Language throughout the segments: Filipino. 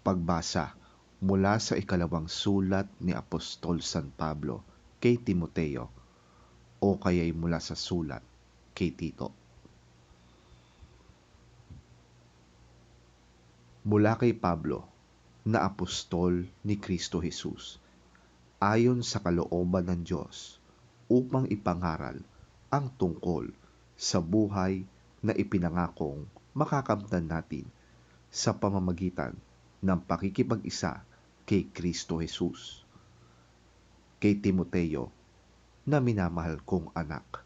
Pagbasa mula sa ikalawang sulat ni Apostol San Pablo kay Timoteo o kaya'y mula sa sulat kay Tito. Mula kay Pablo, na apostol ni Kristo Jesus, ayon sa kalooban ng Diyos, upang ipangaral ang tungkol sa buhay na ipinangakong makakamtan natin sa pamamagitan ng pakikipag-isa kay Kristo Jesus. Kay Timoteo, na minamahal kong anak,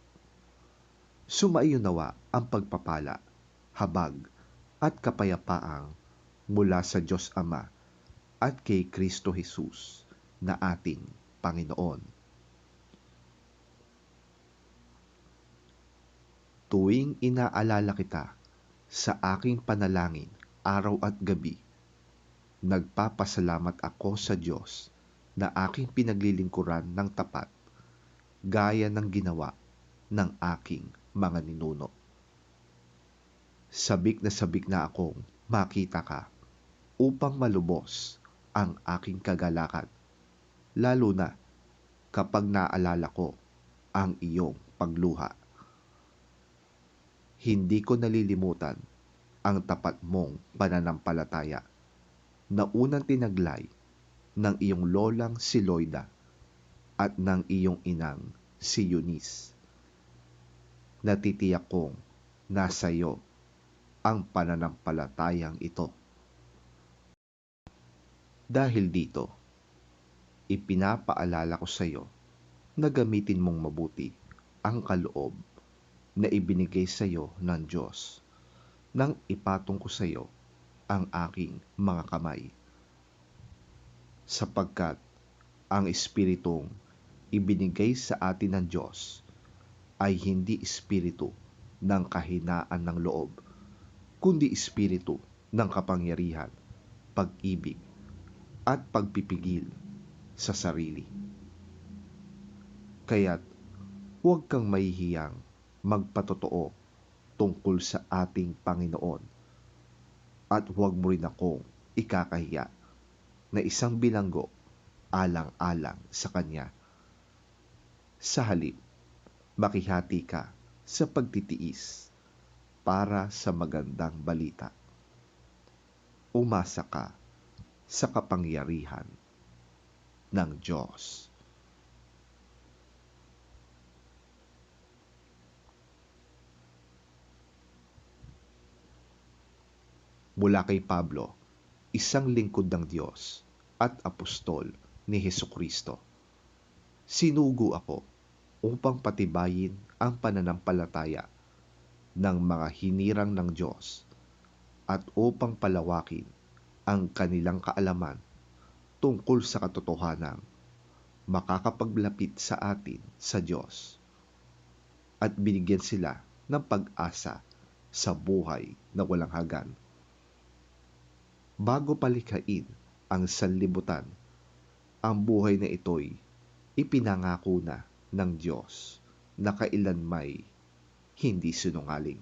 sumaiyo nawa ang pagpapala, habag at kapayapaang mula sa Diyos Ama at kay Kristo Jesus na ating Panginoon. Tuwing inaalala kita sa aking panalangin araw at gabi, nagpapasalamat ako sa Diyos na aking pinaglilingkuran ng tapat, gaya ng ginawa ng aking mga ninuno. Sabik na akong makita ka upang malubos ang aking kagalakan, lalo na kapag naalala ko ang iyong pagluha. Hindi ko nalilimutan ang tapat mong pananampalataya na unang tinaglay ng iyong lolang si Loida at ng iyong inang si Eunice. Natitiyak kong nasa iyo ang pananampalatayang ito. Dahil dito, ipinapaalala ko sa iyo na gamitin mong mabuti ang kaloob na ibinigay sa iyo ng Diyos nang ipatong ko sa iyo ang aking mga kamay. Sapagkat ang Espiritong ibinigay sa atin ng Diyos ay hindi espiritu ng kahinaan ng loob, kundi espiritu ng kapangyarihan, pag-ibig, at pagpipigil sa sarili. Kaya't huwag kang mahihiyang magpatotoo tungkol sa ating Panginoon at huwag mo rin akong ikakahiya na isang bilanggo alang-alang sa Kanya. Sa halip, makihati ka sa pagtitiis para sa magandang balita. Umasa ka sa kapangyarihan ng Diyos. Mula kay Pablo, isang lingkod ng Diyos at apostol ni Hesukristo. Sinugo ako upang patibayin ang pananampalataya ng mga hinirang ng Diyos at upang palawakin ang kanilang kaalaman tungkol sa katotohanang makakapaglapit sa atin sa Diyos at binigyan sila ng pag-asa sa buhay na walang hanggan. Bago palikhain ang sanlibutan, ang buhay na ito'y ipinangako na ng Diyos na kailanmay hindi sinungaling.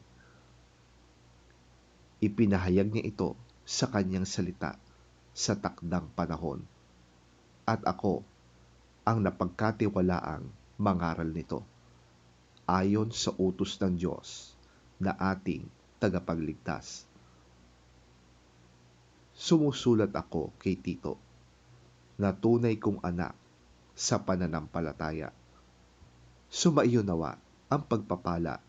Ipinahayag niya ito sa kanyang salita sa takdang panahon, at ako ang napagkatiwalaang mangaral nito ayon sa utos ng Diyos na ating tagapagligtas. Sumusulat ako kay Tito, na tunay kong anak sa pananampalataya. Sumaiyo nawa ang pagpapala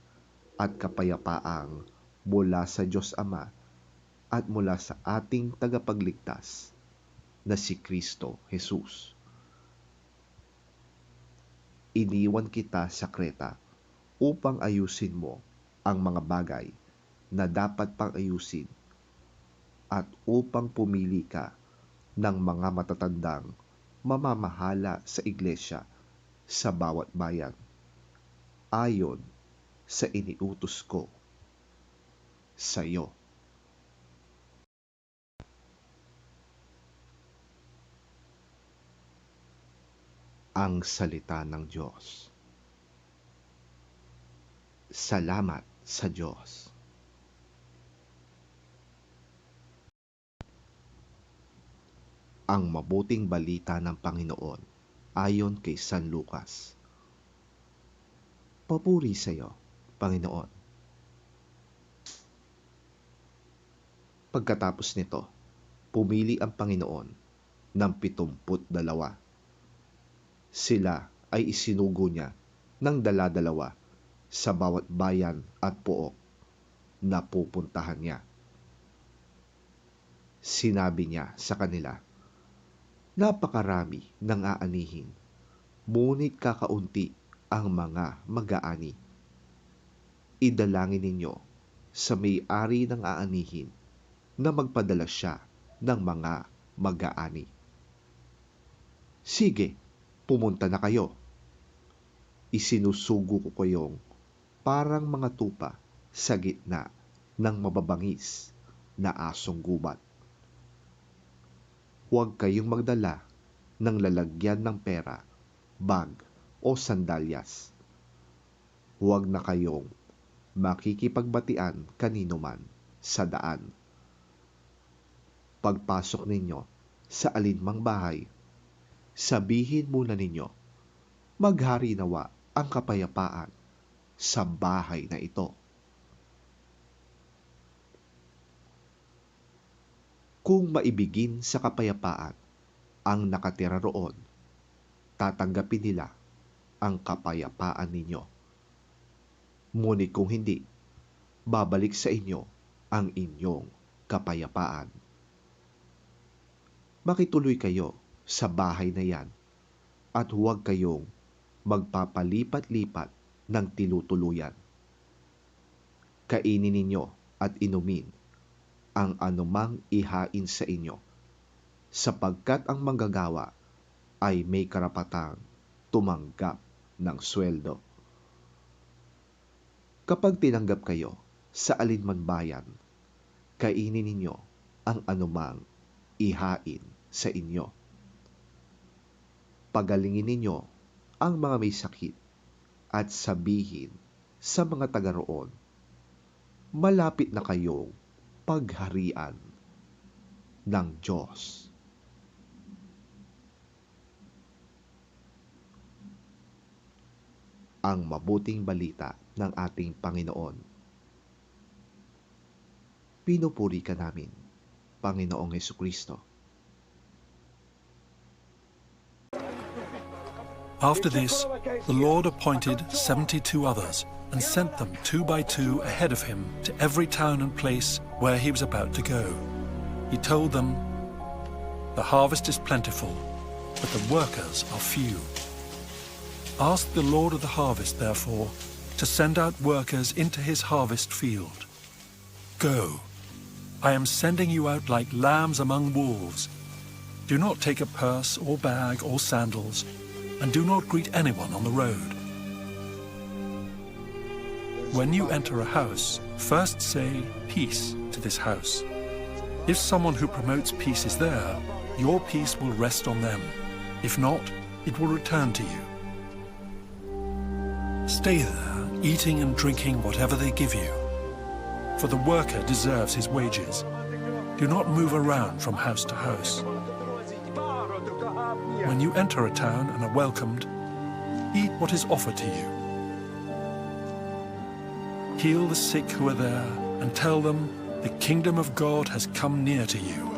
at kapayapaang mula sa Diyos Ama at mula sa ating tagapagligtas na si Kristo Jesus. Iniwan kita sa Kreta upang ayusin mo ang mga bagay na dapat pang ayusin at upang pumili ka ng mga matatandang mamamahala sa iglesia sa bawat bayan, ayon sa iniutos ko sa iyo. Ang salita ng Diyos. Salamat sa Diyos. Ang mabuting balita ng Panginoon ayon kay San Lucas. Papuri sa iyo, Panginoon. Pagkatapos nito, pumili ang Panginoon ng 72. Sila ay isinugo niya ng dala-dalawa sa bawat bayan at pook na pupuntahan niya. Sinabi niya sa kanila, napakarami ng aanihin, ngunit kakaunti ang mga mag-aani. Idalangin ninyo sa may-ari ng aanihin na magpadala siya ng mga mag-aani. Sige, pumunta na kayo. Isinusugo ko kayong parang mga tupa sa gitna ng mababangis na asong gubat. Huwag kayong magdala ng lalagyan ng pera, bag o sandalyas. Huwag na kayong makikipagbatian kanino man sa daan. Pagpasok ninyo sa alinmang bahay, sabihin muna ninyo, maghari nawa ang kapayapaan sa bahay na ito. Kung maibigin sa kapayapaan ang nakatira roon, tatanggapin nila ang kapayapaan ninyo. Ngunit kung hindi, babalik sa inyo ang inyong kapayapaan. Makituloy kayo sa bahay na yan at huwag kayong magpapalipat-lipat ng tinutuluyan. Kainin ninyo at inumin ang anumang ihain sa inyo, sapagkat ang manggagawa ay may karapatang tumanggap ng sweldo. Kapag tinanggap kayo sa alinman bayan, kainin ninyo ang anumang ihain sa inyo. Pagalingin ninyo ang mga may sakit at sabihin sa mga taga roon, malapit na kayong pagharian ng Diyos. Ang mabuting balita ng ating Panginoon. Pinupuri ka namin, Panginoong Hesukristo. After this, the Lord appointed 72 others and sent them 2 by 2 ahead of him to every town and place where he was about to go. He told them, the harvest is plentiful, but the workers are few. Ask the Lord of the harvest, therefore, to send out workers into his harvest field. Go, I am sending you out like lambs among wolves. Do not take a purse or bag or sandals, and do not greet anyone on the road. When you enter a house, first say, peace to this house. If someone who promotes peace is there, your peace will rest on them. If not, it will return to you. Stay there, eating and drinking whatever they give you, for the worker deserves his wages. Do not move around from house to house. When you enter a town and are welcomed, eat what is offered to you. Heal the sick who are there and tell them the kingdom of God has come near to you.